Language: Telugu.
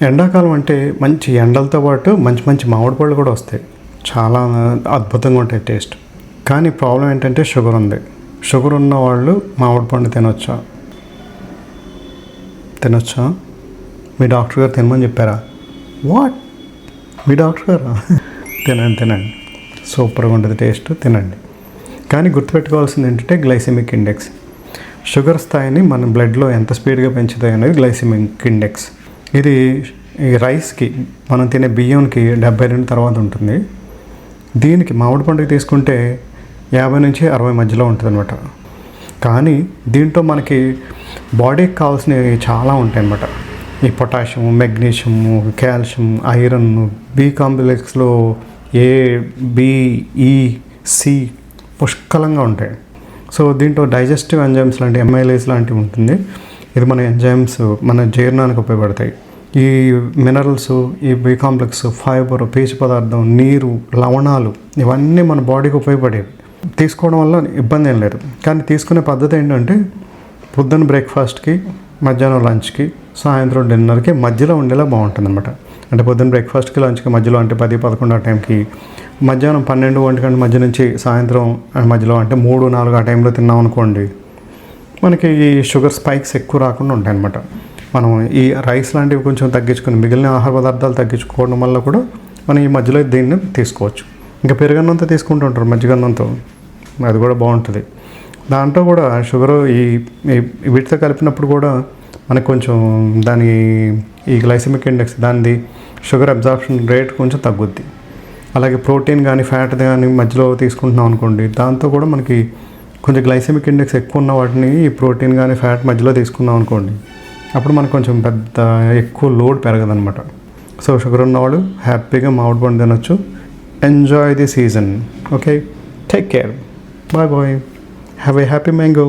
ఎండాకాలం అంటే మంచి ఎండలతో పాటు మంచి మంచి మామిడి పళ్ళు కూడా వస్తాయి. చాలా అద్భుతంగా ఉంటాయి టేస్ట్. కానీ ప్రాబ్లం ఏంటంటే షుగర్ ఉంది. షుగర్ ఉన్న వాళ్ళు మామిడి పండు తినొచ్చా? మీ డాక్టర్ గారు తినమని చెప్పారా? వాట్, మీ డాక్టర్ గారా? తినండి, సూపర్గా ఉంటుంది టేస్ట్, తినండి. కానీ గుర్తుపెట్టుకోవాల్సింది ఏంటంటే గ్లైసెమిక్ ఇండెక్స్. షుగర్ స్థాయిని మన బ్లడ్లో ఎంత స్పీడ్గా పెంచుతాయి అనేది గ్లైసెమిక్ ఇండెక్స్. ఇది ఈ రైస్కి, మనం తినే బియ్యంకి 72 తర్వాత ఉంటుంది. దీనికి మామిడి పండుగ తీసుకుంటే 50 నుంచి 60 మధ్యలో ఉంటుంది అనమాట. కానీ దీంట్లో మనకి బాడీకి కావాల్సినవి చాలా ఉంటాయి అన్నమాట. ఈ potassium, magnesium, calcium, iron, B కాంప్లెక్స్లో ఏ, బి, ఈ, సి పుష్కలంగా ఉంటాయి. సో దీంట్లో డైజెస్టివ్ ఎంజైమ్స్ లాంటి ఎంఐలేస్ లాంటివి ఉంటుంది. ఇది మన ఎంజైమ్స్ మన జీర్ణానికి ఉపయోగపడతాయి. ఈ మినరల్స్, ఈ బి కాంప్లెక్స్, ఫైబర్, పీచు పదార్థం, నీరు, లవణాలు ఇవన్నీ మన బాడీకి ఉపయోగపడేవి. తీసుకోవడం వల్ల ఇబ్బంది ఏం లేదు. కానీ తీసుకునే పద్ధతి ఏంటంటే పొద్దున్న బ్రేక్ఫాస్ట్కి, మధ్యాహ్నం లంచ్కి, సాయంత్రం డిన్నర్కి మధ్యలో ఉండేలా బాగుంటుంది అనమాట. అంటే పొద్దున్న బ్రేక్ఫాస్ట్కి, లంచ్కి మధ్యలో అంటే 10-11 ఆ టైంకి, మధ్యాహ్నం 12-1 గంట మధ్య నుంచి సాయంత్రం మధ్యలో అంటే 3-4 ఆ టైంలో తిన్నాం అనుకోండి, మనకి ఈ షుగర్ స్పైక్స్ ఎక్కువ రాకుండా ఉంటాయి అన్నమాట. మనం ఈ రైస్ లాంటివి కొంచెం తగ్గించుకొని మిగిలిన ఆహార పదార్థాలు తగ్గించుకోవడం వల్ల కూడా మనం ఈ మధ్యలో దీన్ని తీసుకోవచ్చు. ఇంకా పెరుగన్నంతో తీసుకుంటూ ఉంటారు, మజ్జిగన్నంతో, అది కూడా బాగుంటుంది. దాంట్లో కూడా షుగర్ ఈ వీటితో కలిపినప్పుడు కూడా మనకు కొంచెం ఈ గ్లైసెమిక్ ఇండెక్స్ దానిది షుగర్ అబ్జార్ప్షన్ రేట్ కొంచెం తగ్గుద్ది. అలాగే ప్రోటీన్ కానీ ఫ్యాట్ కానీ మధ్యలో తీసుకుంటున్నాం అనుకోండి, దాంతో కూడా మనకి కొంచెం గ్లైసెమిక్ ఇండెక్స్ ఎక్కువ ఉన్న వాటిని ఈ ప్రోటీన్ కానీ ఫ్యాట్ మధ్యలో తీసుకున్నాం అనుకోండి, అప్పుడు మనకు కొంచెం ఎక్కువ లోడ్ పెరగదనమాట. సో షుగర్ ఉన్నవాళ్ళు హ్యాపీగా మామిడి పండు తినొచ్చు. Enjoy the season. Okay, take care, bye bye, have a happy mango.